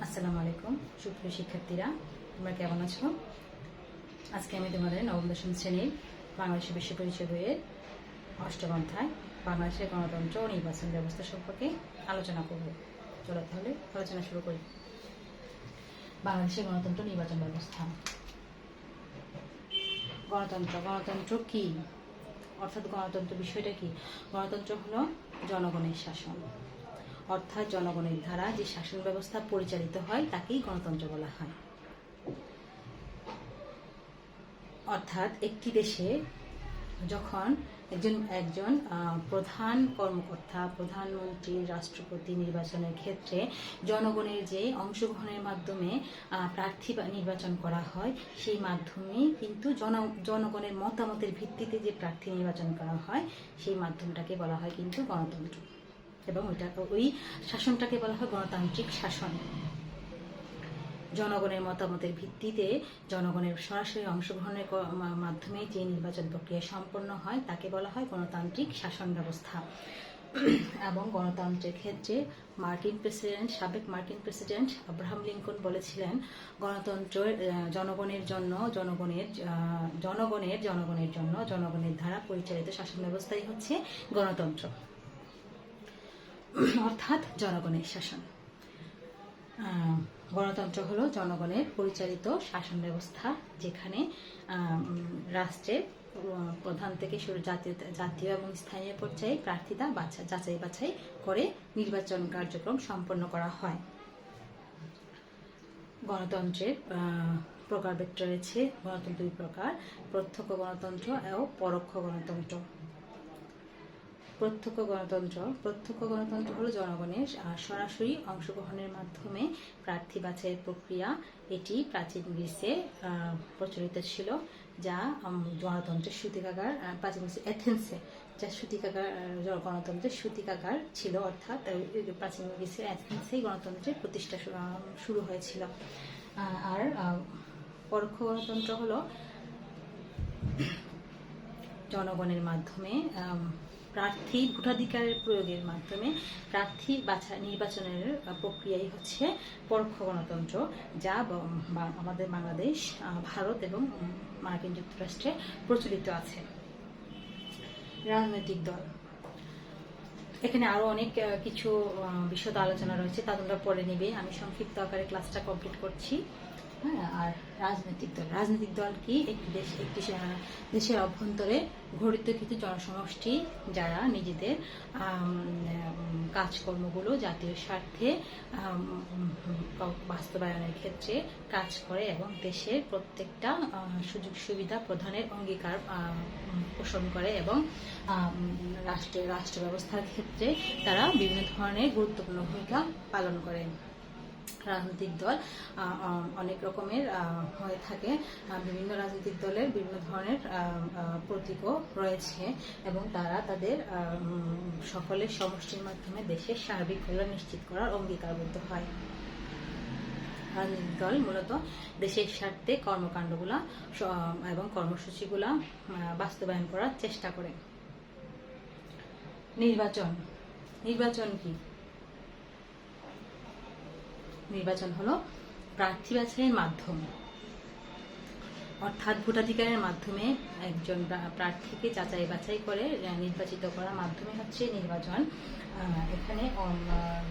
আসসালামু আলাইকুম সুপ্রিয় শিক্ষার্থীরা, তোমরা কেমন আছো? আজকে আমি তোমাদের নবম দশম শ্রেণীর বাংলাদেশের বিশ্ব পরিচয় বইয়ের অষ্টম অধ্যায় বাংলাদেশের গণতন্ত্র ও নির্বাচন ব্যবস্থা সম্পর্কে আলোচনা করব। চলো তাহলে আলোচনা শুরু করি। বাংলাদেশের গণতন্ত্র নির্বাচন ব্যবস্থা। গণতন্ত্র কি, অর্থাৎ গণতন্ত্র বিষয়টা কি? গণতন্ত্র হলো জনগণের শাসন, অর্থাৎ জনগণের দ্বারা যে শাসন ব্যবস্থা পরিচালিত হয় তাকেই গণতন্ত্র বলা হয়। অর্থাৎ একটি দেশে যখন একজন প্রধান কর্মকর্তা, প্রধানমন্ত্রী, রাষ্ট্রপতি নির্বাচনের ক্ষেত্রে জনগণের যে অংশগ্রহণের মাধ্যমে প্রার্থী নির্বাচন করা হয়, সেই মাধ্যমে কিন্তু জনগণের মতামতের ভিত্তিতে যে প্রার্থী নির্বাচন করা হয়, সেই মাধ্যমটাকে বলা হয় কিন্তু গণতন্ত্র, এবং ওই শাসনটাকে বলা হয় গণতান্ত্রিক শাসন। জনগণের মতামতের ভিত্তিতে জনগণের সরাসরি অংশগ্রহণের মাধ্যমে যে নির্বাচন প্রক্রিয়া সম্পন্ন হয় তাকে বলা হয় গণতান্ত্রিক শাসন ব্যবস্থা। এবং গণতন্ত্রের ক্ষেত্রে সাবেক মার্কিন প্রেসিডেন্ট আব্রাহাম লিঙ্কন বলেছিলেন, গণতন্ত্রের জনগণের দ্বারা পরিচালিত শাসন ব্যবস্থাই হচ্ছে গণতন্ত্র, অর্থাৎ জনগণের শাসন। গণতন্ত্র হলো জনগণের পরিচালিত শাসন ব্যবস্থা, যেখানে রাষ্ট্রের প্রধান থেকে শুরু জাতীয় এবং স্থানীয় পর্যায়ে প্রার্থীরা যাচাই বাছাই করে নির্বাচন কার্যক্রম সম্পন্ন করা হয়। গণতন্ত্রের প্রকারভেদ রয়েছে। গণতন্ত্র দুই প্রকার: প্রত্যক্ষ গণতন্ত্র ও পরোক্ষ গণতন্ত্র। প্রত্যক্ষ গণতন্ত্র হলো জনগণের সরাসরি অংশগ্রহণের মাধ্যমে প্রার্থী বাছাইয়ের প্রক্রিয়া। এটি প্রাচীন গ্রিসে প্রচলিত ছিল, যা গণতন্ত্রের সূতিকাগার। প্রাচীন গ্রিসে এথেন্সে যা গণতন্ত্রের সূতিকাগার ছিল, অর্থাৎ প্রাচীন গ্রিসের এথেন্সেই গণতন্ত্রের প্রতিষ্ঠা শুরু হয়েছিল। আর পরোক্ষ গণতন্ত্র হলো জনগণের মাধ্যমে প্রার্থী ভোটাধিকারের প্রয়োগের মাধ্যমে প্রার্থী নির্বাচনের প্রক্রিয়াই হচ্ছে পরোক্ষ গণতন্ত্র, যা আমাদের বাংলাদেশ, ভারত এবং মার্কিন যুক্তরাষ্ট্রে প্রচলিত আছে। রাজনৈতিক দল, এখানে আরো অনেক কিছু বিশদ আলোচনা রয়েছে, তা তোমরা পড়ে নিবে। আমি সংক্ষিপ্ত আকারে ক্লাসটা কমপ্লিট করছি। হ্যাঁ, আর রাজনৈতিক দল কি? একটি দেশের অভ্যন্তরে গঠিত কিছু জনসমষ্টি যারা নিজেদের কাজকর্মগুলো জাতীয় স্বার্থে বাস্তবায়নের ক্ষেত্রে কাজ করে এবং দেশের প্রত্যেকটা সুযোগ সুবিধা প্রদানের অঙ্গীকার পোষণ করে, এবং রাষ্ট্র ব্যবস্থার ক্ষেত্রে তারা বিভিন্ন ধরনের গুরুত্বপূর্ণ ভূমিকা পালন করে। রাজনৈতিক দল অনেক রকমের হয়ে থাকে। বিভিন্ন রাজনৈতিক দলের বিভিন্ন ধরনের প্রতীকও রয়েছে, এবং তারা তাদের সকলের সমষ্টির মাধ্যমে দেশের সার্বিক কল্যাণ নিশ্চিত করার অঙ্গীকারবদ্ধ হয়। রাজনৈতিক দল মূলত দেশের স্বার্থে কর্মকাণ্ডগুলা এবং কর্মসূচিগুলা বাস্তবায়ন করার চেষ্টা করে। নির্বাচন কি? নির্বাচন হলো প্রার্থী বাছাইয়ের মাধ্যম, অর্থাৎ ভোটাধিকারের মাধ্যমে একজন প্রার্থীকে যাচাই বাছাই করে নির্বাচিত করার মাধ্যমে হচ্ছে নির্বাচন। এখানে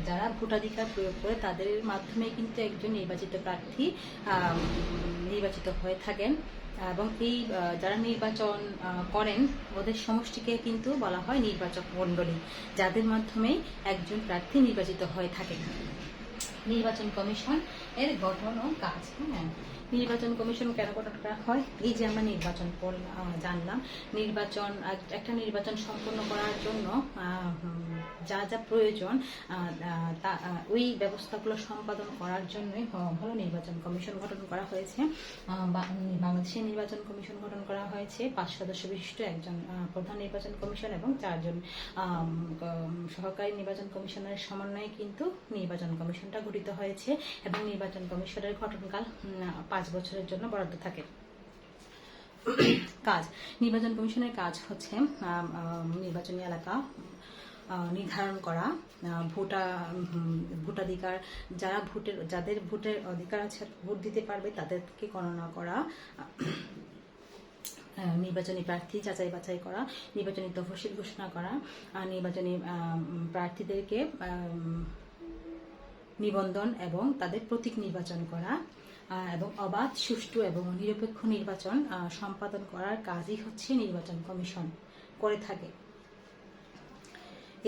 যারা ভোটাধিকার প্রয়োগ করে তাদের মাধ্যমে কিন্তু একজন নির্বাচিত প্রার্থী নির্বাচিত হয়ে থাকেন, এবং এই যারা নির্বাচন করেন ওদের সমষ্টিকে কিন্তু বলা হয় নির্বাচক মণ্ডলী, যাদের মাধ্যমে একজন প্রার্থী নির্বাচিত হয়ে থাকেন। নির্বাচন কমিশন এর গঠন ও কাজ। নির্বাচন কমিশন কেন গঠন করা হয়? এই যে আমরা নির্বাচন জানলাম, একটা নির্বাচন সম্পন্ন করার জন্য যা যা প্রয়োজন ওই ব্যবস্থাগুলো সম্পাদন করার জন্যই হলো নির্বাচন কমিশন গঠন করা হয়েছে। বাংলাদেশের নির্বাচন কমিশন গঠন করা হয়েছে 5 সদস্য বিশিষ্ট একজন প্রধান নির্বাচন কমিশন এবং 4 জন সহকারী নির্বাচন কমিশনারের সমন্বয়ে কিন্তু নির্বাচন কমিশনটা গঠিত হয়েছে, এবং নির্বাচন কমিশনের গঠনকাল 5 বছরের জন্য বরাদ্দ থাকে। কাজ, নির্বাচন কমিশনের কাজ হচ্ছে নির্বাচনী এলাকা নির্ধারণ করা, ভোটাধিকার, যাদের ভোটের অধিকার আছে, ভোট দিতে পারবে তাদেরকে গণনা করা, নির্বাচনী প্রার্থী যাচাই বাছাই করা, নির্বাচনী তফসিল ঘোষণা করা, নির্বাচনী প্রার্থীদেরকে নিবন্ধন এবং তাদের প্রতীক নির্বাচন করা, এবং অবাধ, সুষ্ঠু এবং নিরপেক্ষ নির্বাচন সম্পাদন করার কাজই হচ্ছে নির্বাচন কমিশন করে থাকে।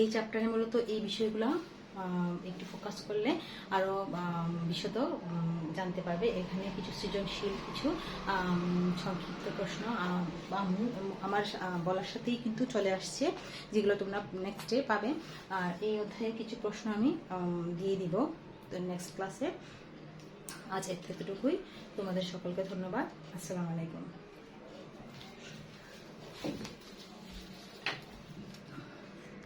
এই চ্যাপ্টারে মূলত এই বিষয়গুলো একটু ফোকাস করলে আরও বিশদ জানতে পারবে। এখানে কিছু সৃজনশীল, কিছু সংক্ষিপ্ত প্রশ্ন আমার বলার সাথেই কিন্তু চলে আসছে, যেগুলো তোমরা নেক্সটে পাবে। আর এই অধ্যায়ে কিছু প্রশ্ন আমি দিয়ে দিব নেক্সট ক্লাসে। আজ এতটুকুই। তোমাদের সকলকে ধন্যবাদ। আসসালামু আলাইকুম।